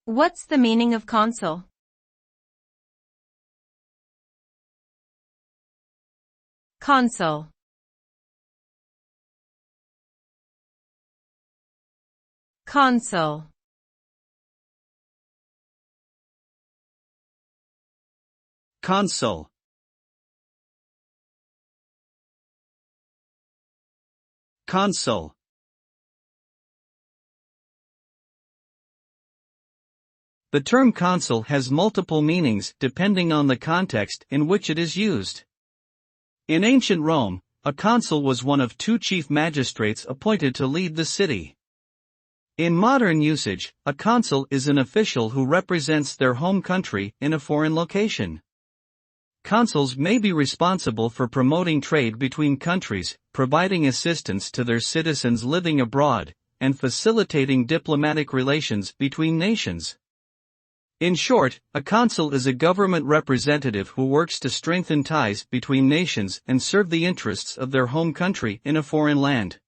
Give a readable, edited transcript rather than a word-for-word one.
What's the meaning of consul? Consul. Consul. Consul. Consul. The term consul has multiple meanings depending on the context in which it is used. In ancient Rome, a consul was one of two chief magistrates appointed to lead the city. In modern usage, a consul is an official who represents their home country in a foreign location. Consuls may be responsible for promoting trade between countries, providing assistance to their citizens living abroad, and facilitating diplomatic relations between nations. In short, a consul is a government representative who works to strengthen ties between nations and serve the interests of their home country in a foreign land.